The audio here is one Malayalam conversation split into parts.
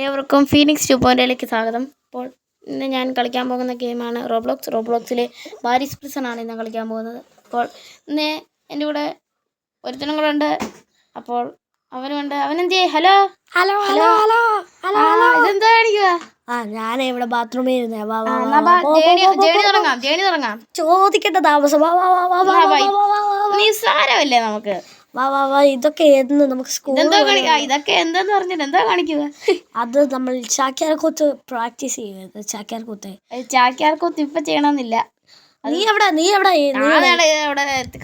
ഏവർക്കും ഫീനിക്സ് 2.0ലേക്ക് സ്വാഗതം. അപ്പോൾ ഇന്ന് ഞാൻ കളിക്കാൻ പോകുന്ന ഗെയിമാണ് റോബ്ലോക്സിലെ ബാരിസ് പ്രിസണാണ് ഇന്ന് കളിക്കാൻ പോകുന്നത്. അപ്പോൾ ഇന്ന് എൻ്റെ കൂടെ ഒരുത്തനും കൂടെ ഉണ്ട്. അപ്പോൾ അവനുണ്ട്. അവനെന്തിയേ? Hello hello hello hello hello ഇതെന്താ കാണിക്കുക? ഞാൻ ഇവിടെ ബാത്റൂമിൽ തുടങ്ങാം. ചോദിക്കേണ്ട താമസം. നിസ്സാരമല്ലേ നമുക്ക്. ഇതൊക്കെ നമുക്ക് ഇതൊക്കെ എന്തെന്ന് പറഞ്ഞിട്ട് എന്താ കാണിക്കുക? അത് നമ്മൾ ചാക്യാർകൂത്ത് പ്രാക്ടീസ് ചെയ്യുന്നത്. ചാക്യാർകൂത്ത് ഇപ്പൊ ചെയ്യണമെന്നില്ല. നീ എവിടെ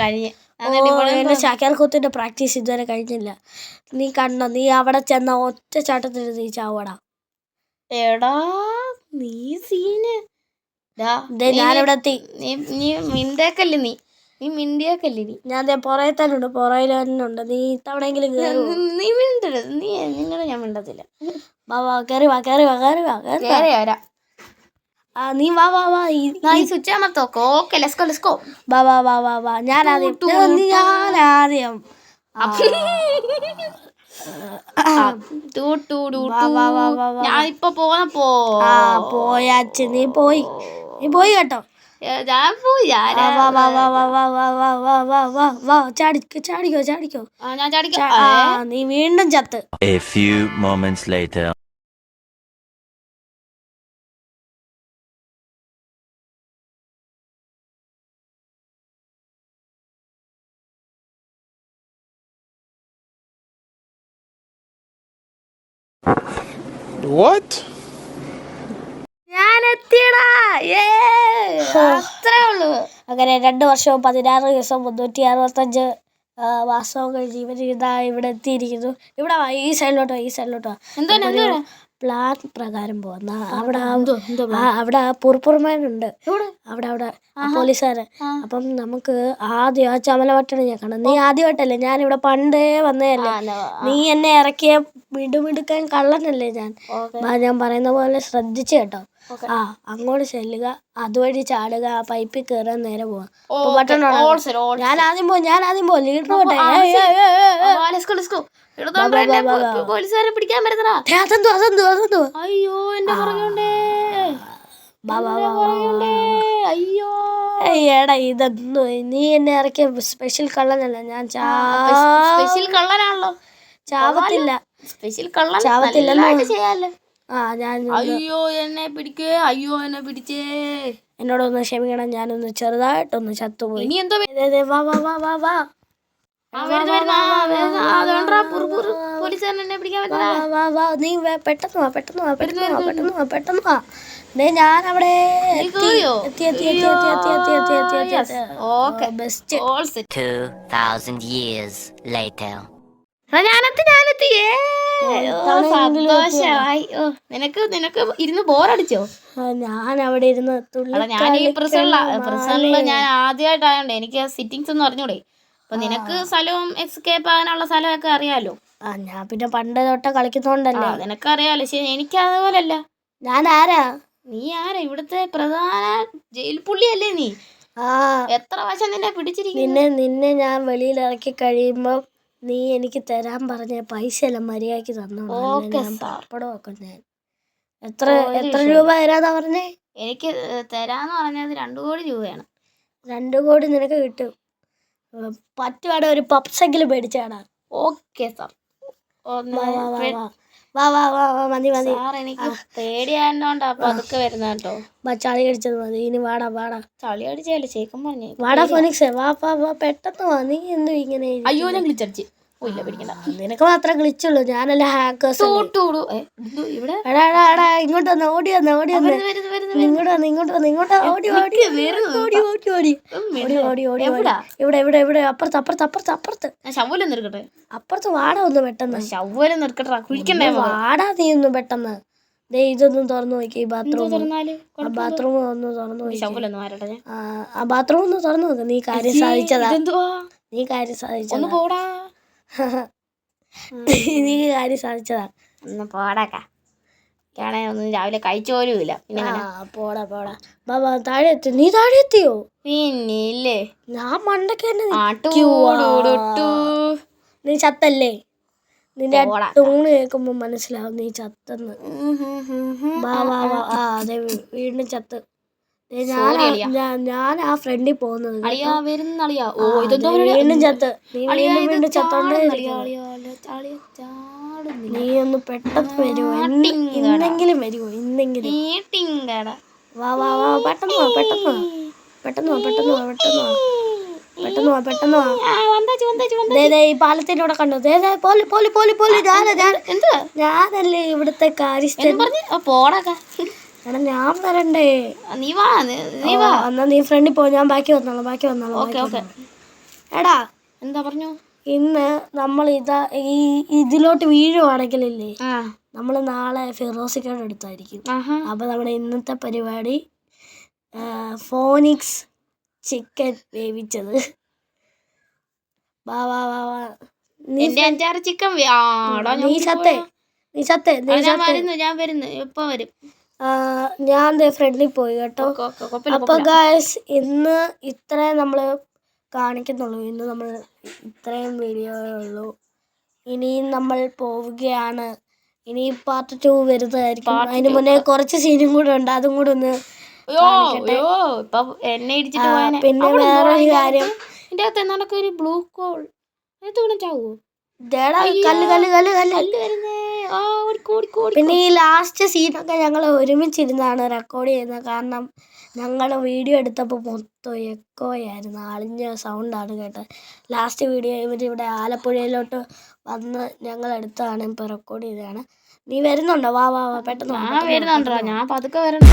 കഴിഞ്ഞ് എന്റെ ചാക്യാർകൂത്തിന്റെ പ്രാക്ടീസ് ഇതുവരെ കഴിഞ്ഞില്ല. നീ കണ്ടോ? നീ അവിടെ ചെന്ന ഒറ്റ ചാട്ടത്തിന് നീ ചാവടാ. എടാ നീ സീന്. ഞാനിവിടെ എത്തി. നീ മിണ്ടേക്കല്ലേ നീ മിണ്ടിയേക്കല്ലേ ഞാൻ പുറയിലുണ്ട്. നീ ഇത്തവണെങ്കിലും നീ മിണ്ടരുത്. നിങ്ങളെ ഞാൻ മിണ്ടത്തില്ല. കേറി വാ. നീ വാ സ്വിച്ച് അമർത്തോക്കോ. Okay let's go. വാ ഞാനാദ്യം ഞാനിപ്പോ പോയാച്ച് നീ പോയി കേട്ടോ. ഞാൻ പോയി. ചാടിക്കോ. നീ വീണ്ടും ചത്ത്. A few moments later. What? അത്രേ ഉള്ളൂ. അങ്ങനെ 2 വർഷവും 16 ദിവസവും 365 മാസവും കഴിഞ്ഞ് ഇവിടെ എത്തിയിരിക്കുന്നു. ഇവിടെ വാ, ഈ സൈഡിലോട്ടോ വാ. പ്ലാൻ പ്രകാരം പോകുന്ന അവിടെ പുറപ്പുറമാനുണ്ട്. അവിടെ പോലീസുകാരൻ. അപ്പം നമുക്ക് ആദ്യം ആ ചമലവട്ടണം ഞാൻ കാണാം. നീ ആദ്യമായിട്ടല്ലേ, ഞാൻ ഇവിടെ പണ്ടേ വന്നതല്ലേ. നീ എന്നെ ഇറക്കിയ മിടുമിടുക്കാൻ കള്ളനല്ലേ ഞാൻ. ഞാൻ പറയുന്ന പോലെ ശ്രദ്ധിച്ചു കേട്ടോ. അങ്ങോട്ട് ചെല്ലുക, അതുവഴി ചാടുക, ആ പൈപ്പിൽ കയറാൻ നേരെ പോവാ. ഞാൻ ആദ്യം പോ ലീഡർ പോട്ടെ. പോലീസുകാരെ പിടിക്കാൻ പറ്റണ. അയ്യോ എന്റെ പറഞ്ഞോണ്ടേ. അയ്യോ എടാ, ഇതൊന്നും നീ എന്നെ ഇറക്കിയ സ്പെഷ്യൽ കള്ളനല്ല. ഞാൻ സ്പെഷ്യൽ കള്ളനാണല്ലോ. ചാവത്തില്ല. സ്പെഷ്യൽ കള്ളൻ ചെയ്യാലോ. അയ്യോ എന്നെ പിടിച്ചേ. എന്നോടൊന്ന് ക്ഷമിക്കണം, ഞാനൊന്ന് ചെറുതായിട്ടൊന്ന് ചത്തുപോയി. ഇനി എന്തോ വാ. നീ പെട്ടെന്ന് വാ. ഞാൻ അവിടെ ബെസ്റ്റ്. 2000 years later. ഞാനെത്തിയേ. സന്തോഷമായി. നിനക്ക് ഇരുന്ന് ബോറടിച്ചോ? ഞാൻ അവിടെ ഇരുന്ന് ഞാൻ ഈ പ്രസറില് ഞാൻ ആദ്യമായിട്ടായോണ്ട് എനിക്ക് സിറ്റിങ്സ് ഒന്നും അറിഞ്ഞൂടെ. അപ്പൊ നിനക്ക് സ്ഥലവും എസ്കേപ്പ് ആകാനുള്ള സ്ഥലമൊക്കെ അറിയാലോ. ഞാൻ പിന്നെ പണ്ട് തൊട്ട് കളിക്കുന്നോണ്ടല്ലേ. നിനക്കറിയാലോ. ശരി, എനിക്ക് അതുപോലല്ല. ഞാൻ ആരാ? നീ ആരാ? ഇവിടുത്തെ പ്രധാന ജയിൽ പുള്ളിയല്ലേ നീ. എത്ര വശം നിന്നെ പിടിച്ചിരിക്കുന്നു. നിന്നെ ഞാൻ വെളിയിൽ ഇറക്കി കഴിയുമ്പോ നീ എനിക്ക് തരാൻ പറഞ്ഞ പൈസ എല്ലാം മര്യാദക്ക് തന്നോ. പാപ്പടമൊക്കെ ഞാൻ എത്ര രൂപ തരാന്നാ പറഞ്ഞേ? എനിക്ക് തരാന്ന് പറഞ്ഞത് 2 കോടി രൂപയാണ്. 2 കോടി നിനക്ക് കിട്ടും. പറ്റുവാടെ ഒരു പപ്സെങ്കിലും മേടിച്ചാടാ. Okay sir. മതി. എനിക്ക് പേടിയായതുകൊണ്ടാ അപ്പൊ അതൊക്കെ വരുന്ന കേട്ടോ. ചളി അടിച്ചത് മതി. ഇനി വാടാ. ചളി അടിച്ചല്ലേ ചേക്കൻ പറഞ്ഞു. വാടാ ഫോനിക്സ്. വാ പെട്ടെന്ന് വാ. നീ എന്തു ഇങ്ങനെ? അയ്യോ ഞാൻ ഗ്ലിച്ചടിച്ച്. ഇല്ല പിടിക്കണ്ട. നിനക്ക് മാത്രമേ ഗ്ലിച്ചുള്ളൂ. ഞാനല്ല ഹാക്കേഴ്സ്. ഇങ്ങോട്ട് വന്ന് ഓടി ഇവിടെ അപ്പുറത്ത് വാടാ ഒന്ന് പെട്ടെന്ന്. വാടാ നീ ഒന്ന് പെട്ടെന്ന്. ഇതൊന്നും തുറന്നു നോക്കി. ബാത്റൂം ഒന്ന് തുറന്നു നോക്കി. ആ ബാത്റൂം ഒന്ന് തുറന്നു നോക്ക്. നീ കാര്യം സാധിച്ചതാ. നീ കാര്യം സാധിച്ചതാ. ഒന്ന് പോടാക്കാ. ഒന്നും രാവിലെ കഴിച്ചോലുമില്ല. പോടാ. താഴെ എത്തി. നീ താഴെ എത്തിയോ? പിന്നില്ലേ, ഞാൻ മണ്ടക്ക് തന്നെ. നീ ചത്തല്ലേ? നിന്റെ ടൂണ് കേൾക്കുമ്പോ മനസ്സിലാവും നീ ചത്തെന്ന്. വാ വാ വാ. ആ അതെ, വീണ്ടും ചത്ത്. ഞാൻ ആ ഫ്രണ്ടിൽ പോകുന്നത് അളിയാ വരുന്നളിയാ. ഓ ആ, ഇതെന്തോ അതെ, വീണ്ടും ചത്ത്. നീ വീണ്ടും വീണ്ടും ചത്തോണ്ടേ നീ ഒന്ന് പെട്ടെന്ന് വരുമോ? ഇന്നെങ്കിലും വരുമോ? ഇന്നെങ്കിലും വാ വാ വാ. പെട്ടെന്ന് വാ, പെട്ടെന്ന് വാ, പെട്ടെന്ന് വാ, പെട്ടെന്ന് വാ, പെട്ടെന്ന് വാ, പെട്ടെന്ന് വാ, പെട്ടെന്ന് വാ. ഈ പാലത്തിന്റെ ഇവിടെ കണ്ടു. പോലെ പോലെ പോലെ പോലെ. ഞാനല്ലേ ഇവിടുത്തെ കാര്യസ്ഥൻ. പോടാ എടാ ഞാൻ വരണ്ടേ? നീ വാ എന്നാ നീ ഫ്രണ്ടിൽ പോ, ഞാൻ ബാക്കി വന്നോളാം, ബാക്കി വന്നോളാം. ഓക്കെ. എടാ എന്താ പറഞ്ഞു? ഇന്ന് നമ്മൾ ഇതിലോട്ട് വീഴുവാണെങ്കിലില്ലേ, നമ്മൾ നാളെ ഫിറോസിക്കയുടെ അടുത്തായിരിക്കും. അപ്പൊ നമ്മുടെ ഇന്നത്തെ പരിപാടി ഫോണിക്സ് ചിക്കൻ വേവിച്ചത്. വാ വാ വാ വാ. എന്റെ 5-6 ചിക്കൻ നീ ചത്തേ. ഞാൻ വരുന്നു. എപ്പോ വരും? ഞാൻ ഫ്രണ്ടിൽ പോയി കേട്ടോ. അപ്പൊ ഗായ്സ്, ഇന്ന് ഇത്രയും നമ്മള് കാണിക്കുന്നുള്ളൂ. ഇന്ന് നമ്മൾ ഇത്രയും വീഡിയോ ഉള്ളൂ. ഇനിയും നമ്മൾ പോവുകയാണ്. ഇനി പാർട്ട് 2 വരുന്നതായിരിക്കും. അതിന് മുന്നേ കുറച്ച് സീനും കൂടെ ഉണ്ട്, അതും കൂടെ ഒന്ന് കാണിക്കട്ടെ. പിന്നെ വേറൊരു കാര്യം, എന്റെ അകത്ത് എന്നാലൊക്കെ ഒരു ബ്ലൂ കോൾ ചാവോ? കല്ല് കല്ല് കല്ല് കല്ല്. പിന്നെ ഈ ലാസ്റ്റ് സീനൊക്കെ ഞങ്ങൾ ഒരുമിച്ചിരുന്നാണ് റെക്കോർഡ് ചെയ്യുന്നത്. കാരണം ഞങ്ങൾ വീഡിയോ എടുത്തപ്പോൾ മൊത്തം എക്കോയായിരുന്നു, അളിഞ്ഞ സൗണ്ടാണ് കേട്ടത്. ലാസ്റ്റ് വീഡിയോ ഇവരിവിടെ ആലപ്പുഴയിലോട്ട് വന്ന് ഞങ്ങൾ എടുത്തതാണ്, ഇപ്പോൾ റെക്കോർഡ് ചെയ്തതാണ്. നീ വരുന്നുണ്ടോ? വാ വാ വാ, പെട്ടെന്ന് ഞാൻ വരുന്നുണ്ടോ? ഞാൻ പതുക്കെ വരണം.